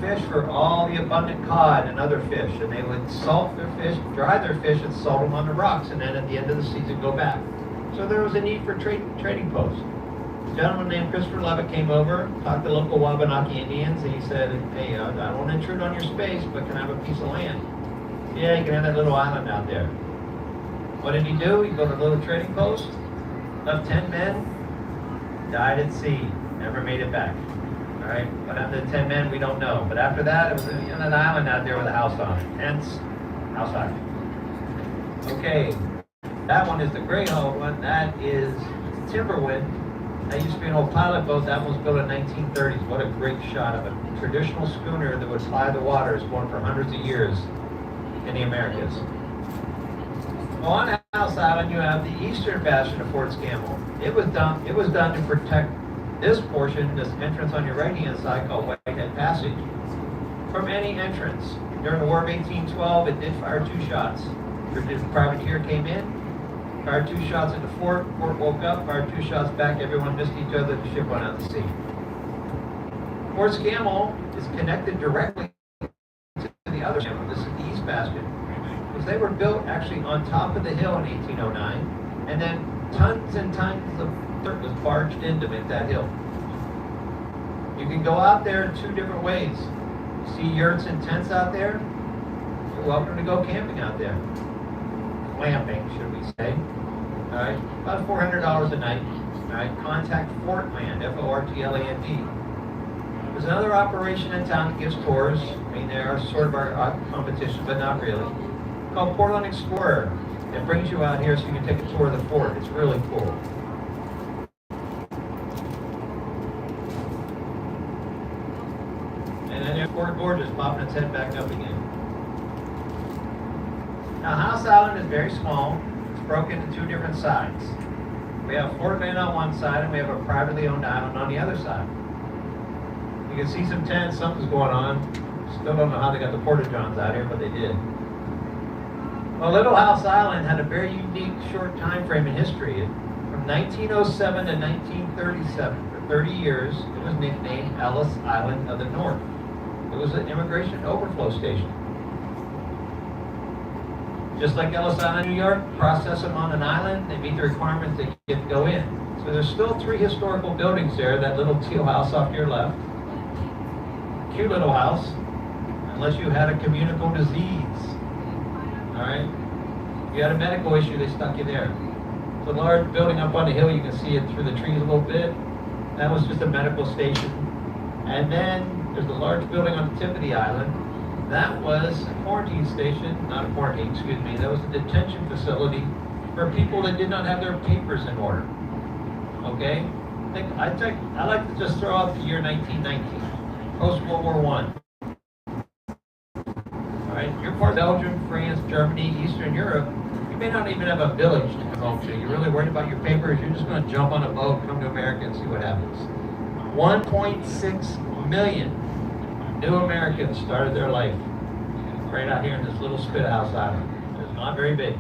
fish for all the abundant cod and other fish, and they would salt their fish, dry their fish, and salt them on the rocks, and then at the end of the season go back. So there was a need for trading posts. A gentleman named Christopher Levitt came over, talked to local Wabanaki Indians, and he said, "Hey, I don't want to intrude on your space, but can I have a piece of land?" "Yeah, you can have that little island out there." What did he do? He built a little trading post, left 10 men, died at sea, never made it back. All right, but after the 10 men, we don't know. But after that, it was an island out there with a house on it. Hence, House Island. Okay, that one is the Greyhound one. That is Timberwind. That used to be an old pilot boat. That one was built in the 1930s. What a great shot of a traditional schooner that would ply the waters, going for hundreds of years in the Americas. Well, on House Island, you have the eastern bastion of Fort Scammell. It was done to protect this portion, this entrance on your right-hand side called Whitehead Passage, from any entrance. During the War of 1812, it did fire 2 shots. The privateer came in, fired 2 shots at the fort. Fort woke up, fired 2 shots back. Everyone missed each other. The ship went out to sea. Fort Scammell is connected directly to the other channel. This is the East Bastion. Because they were built actually on top of the hill in 1809, and then tons and tons of dirt was barged in to make that hill. You can go out there 2 different ways. You see yurts and tents out there? You're welcome to go camping out there. Glamping, should we say. All right, about $400 a night. All right, contact Fortland, Fortland. There's another operation in town that gives tours. I mean, they are sort of our competition, but not really. Called Portland Explorer. It brings you out here so you can take a tour of the fort. It's really cool. And then there's Fort Gorgeous popping its head back up again. Now, House Island is very small. It's broken into 2 different sides. We have Fort Maine on one side, and we have a privately owned island on the other side. You can see some tents, something's going on. Still don't know how they got the porta-johns out here, but they did. Well, Little House Island had a very unique short time frame in history. From 1907 to 1937, for 30 years, it was nicknamed Ellis Island of the North. It was an immigration overflow station. Just like Ellis Island, New York, process them on an island, they meet the requirements, they get to go in. So there's still 3 historical buildings there, that little teal house off to your left. Cute little house, unless you had a communicable disease. All right, you had a medical issue, they stuck you there. The large building up on the hill, you can see it through the trees a little bit. That was just a medical station. And then there's a large building on the tip of the island. That was a quarantine station, not a quarantine, excuse me. That was a detention facility for people that did not have their papers in order. Okay, I like to just throw out the year 1919, post World War I. You're part of Belgium, France, Germany, Eastern Europe. You may not even have a village to come home to. You're really worried about your papers. You're just going to jump on a boat, come to America, and see what happens. 1.6 million new Americans started their life right out here in this little spit house island. It's not very big.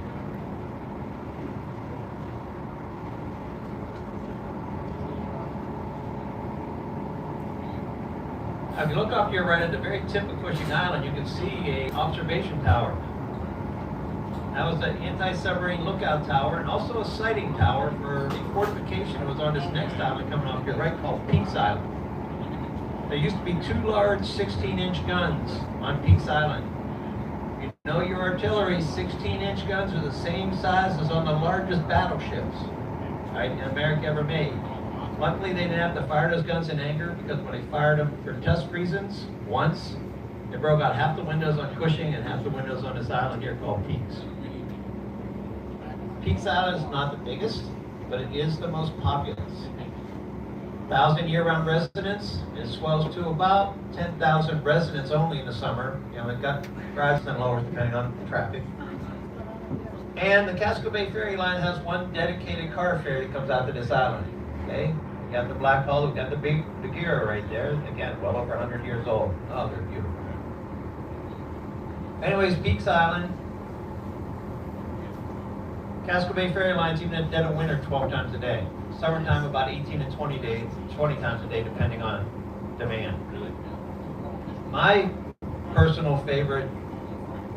Now, if you look off here right at the very tip of Cushing Island, you can see an observation tower. That was an anti-submarine lookout tower and also a sighting tower for the fortification that was on this next island coming off here right called Peaks Island. There used to be 2 large 16-inch guns on Peaks Island. You know your artillery, 16-inch guns are the same size as on the largest battleships, right, America ever made. Luckily, they didn't have to fire those guns in anger, because when they fired them for test reasons, once, they broke out half the windows on Cushing and half the windows on this island here called Peaks. Peaks Island is not the biggest, but it is the most populous. 1,000 year-round residents. It swells to about 10,000 residents only in the summer. You know, it got rise and lowers depending on the traffic. And the Casco Bay Ferry Line has 1 dedicated car ferry that comes out to this island. Okay, we got the Black Hull, we got the big Bagheera right there. Again, well over 100 years old. Oh, they're beautiful. Anyways, Peaks Island. Casco Bay Ferry Line's even at dead of winter 12 times a day. Summertime about 18 to 20 times a day, depending on demand. My personal favorite,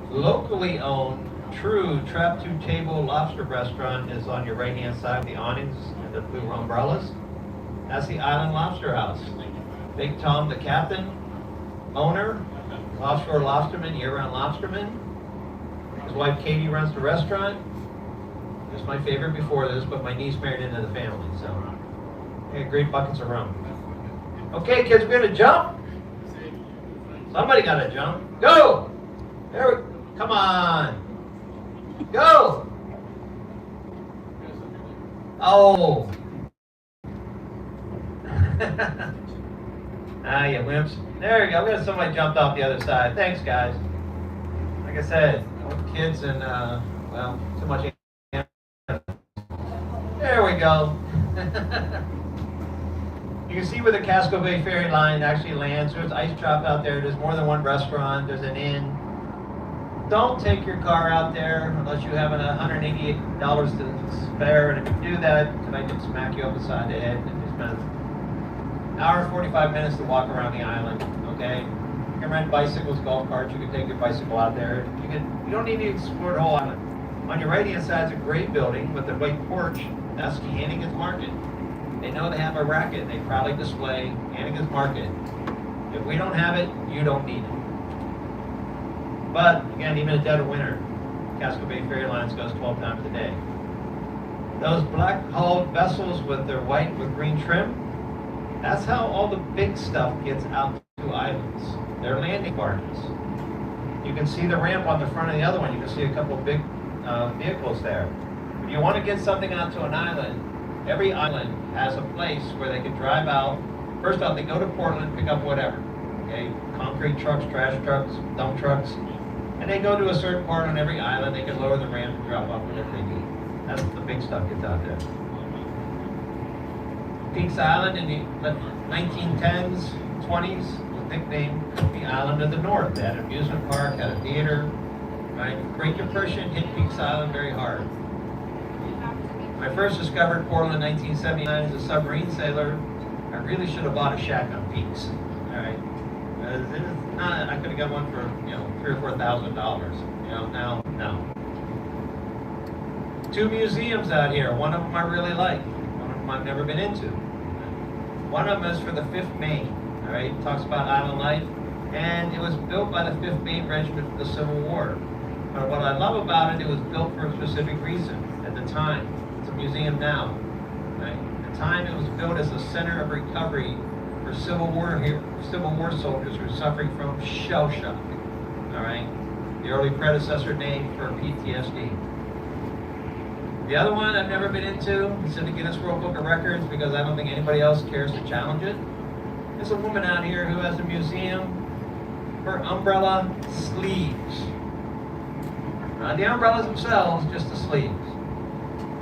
locally owned, true trap-to-table lobster restaurant is on your right-hand side with the awnings and the blue umbrellas. That's the Island Lobster House. Big Tom, the captain, owner, offshore lobsterman, year-round lobsterman. His wife Katie runs the restaurant. It was my favorite before this, but my niece married into the family, so we had great buckets of rum. Okay, kids, we're gonna jump. Somebody gotta jump. Go! There we, come on. Go! Oh. Ah, you wimps. There we go. We got somebody jumped off the other side. Thanks, guys. Like I said, kids and, well, too much. There we go. You can see where the Casco Bay Ferry line actually lands. There's ice drop out there. There's more than one restaurant. There's an inn. Don't take your car out there unless you have $188 to spare. And if you do that, I can smack you up the side of the head. And you spend an hour and 45 minutes to walk around the island. Okay? You can rent bicycles, golf carts. You can take your bicycle out there. You don't need to explore the whole island. On your right-hand side is a great building with a white porch. That's Hannigan's Market. They know they have a racket. They proudly display Hannigan's Market. If we don't have it, you don't need it. But, again, even in the dead of winter, Casco Bay Ferry Lines goes 12 times a day. Those black-hulled vessels with their white with green trim, that's how all the big stuff gets out to islands. They're landing barges. You can see the ramp on the front of the other one. You can see a couple of big vehicles there. If you want to get something out to an island, every island has a place where they can drive out. First off, they go to Portland, pick up whatever. Okay, concrete trucks, trash trucks, dump trucks. And they go to a certain part on every island. They can lower the ramp and drop off whatever they need. That's the big stuff gets out there. Peaks Island in the 1910s, 20s was nicknamed the Island of the North. They had an amusement park, had a theater. Right? Great Depression hit Peaks Island very hard. When I first discovered Portland in 1979 as a submarine sailor, I really should have bought a shack on Peaks. All right. I could have got one for $3,000 or $4,000. Now no. Two museums out here. One of them I really like. One of them I've never been into. One of them is for the 5th Maine. All right, it talks about island life, and it was built by the 5th Maine Regiment for the Civil War. But what I love about it was built for a specific reason at the time. It's a museum now. Right? At the time, it was built as a center of recovery for Civil War soldiers who were suffering from shell shock. All right, the early predecessor name for PTSD. The other one I've never been into, it's in the Guinness World Book of Records because I don't think anybody else cares to challenge it. There's a woman out here who has a museum for umbrella sleeves. Not the umbrellas themselves, just the sleeves.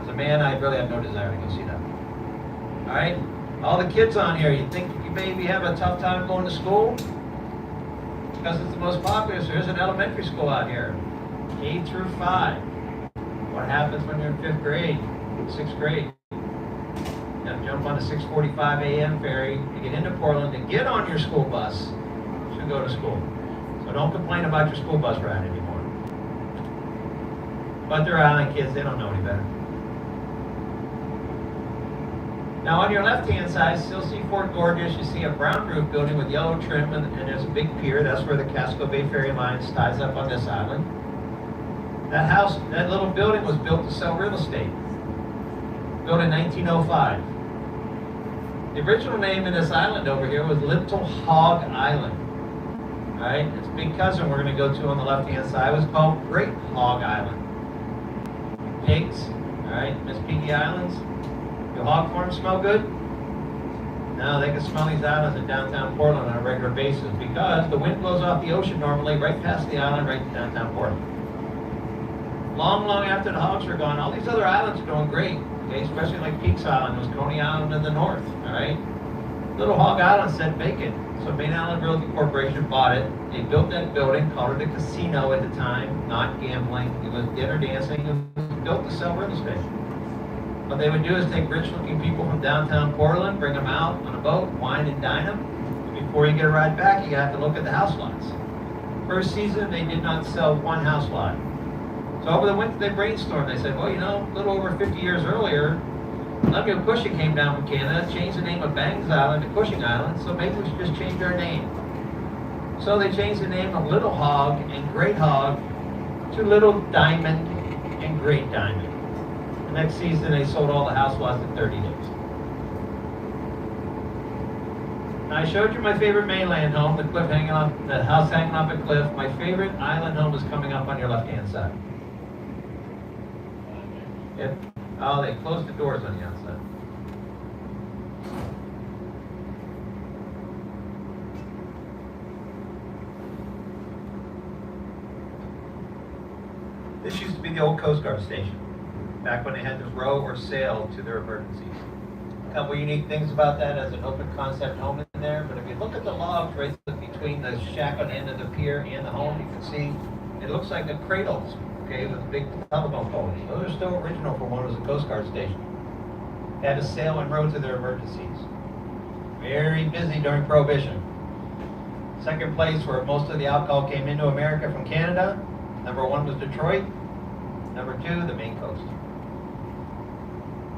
As a man, I really have no desire to go see that. All right? All the kids on here, you think you maybe have a tough time going to school? Because it's the most popular. So there's an elementary school out here, K through 5. What happens when you're in 5th grade, 6th grade? You have to jump on the 6:45 a.m. ferry to get into Portland to get on your school bus to go to school. So don't complain about your school bus ride anymore. But they're island kids, they don't know any better. Now on your left-hand side, still see Fort Gorgeous. You see a brown roof building with yellow trim, and there's a big pier. That's where the Casco Bay Ferry Lines ties up on this island. That house, that little building was built to sell real estate. Built in 1905. The original name of this island over here was Little Hog Island. All right, its big cousin we're going to go to on the left-hand side was called Great Hog Island. Pigs, all right, Miss Piggy Islands. Do hog farms smell good? No, they can smell these islands in downtown Portland on a regular basis because the wind blows off the ocean normally right past the island, right to downtown Portland. Long after the hogs are gone, all these other islands are doing great, okay? Especially like Peaks Island, was Coney Island in the north, all right? Little Hog Island said vacant, so Maine Island Realty Corporation bought it. They built that building, called it a casino at the time, not gambling. It was dinner dancing. It was built to sell real estate. What they would do is take rich-looking people from downtown Portland, bring them out on a boat, wine and dine them. It'd be before you get a ride back, you have to look at the house lots. First season, they did not sell one house lot. So over the winter, they brainstormed. They said, well, you know, a little over 50 years earlier, Lemuel Cushing came down from Canada, changed the name of Bangs Island to Cushing Island, so maybe we should just change our name. So they changed the name of Little Hog and Great Hog to Little Diamond and Great Diamond. The next season, they sold all the house lots in 30 days. Now, I showed you my favorite mainland home, the house hanging off a cliff. My favorite island home is coming up on your left-hand side. Yep. Oh, they closed the doors on the outside. This used to be the old Coast Guard station, back when they had to row or sail to their emergencies. A couple unique things about that as an open concept home in there, but if you look at the logs right between the shack on the end of the pier and the home, you can see it looks like the cradles, okay, with big telephone poles. Those are still original from when it was a Coast Guard station. They had to sail and row to their emergencies. Very busy during Prohibition. Second place where most of the alcohol came into America from Canada. Number 1 was Detroit. Number 2, the Maine coast.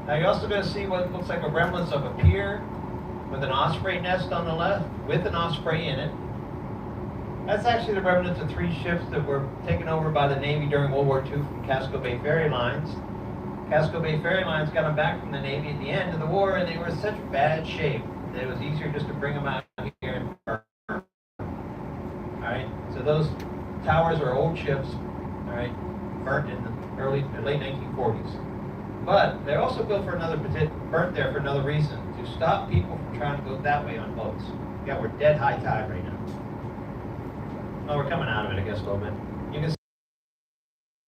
Now you're also going to see what looks like a remnants of a pier with an osprey nest on the left, with an osprey in it. That's actually the remnants of 3 ships that were taken over by the Navy during World War II from Casco Bay Ferry Lines. Casco Bay Ferry Lines got them back from the Navy at the end of the war, and they were in such bad shape that it was easier just to bring them out here and burn. Alright, so those towers are old ships, alright, burnt in the late 1940s. But they're also built for burnt there for another reason, to stop people from trying to go that way on boats. Yeah, we're dead high tide right now. Oh, we're coming out of it, I guess, a little bit. You can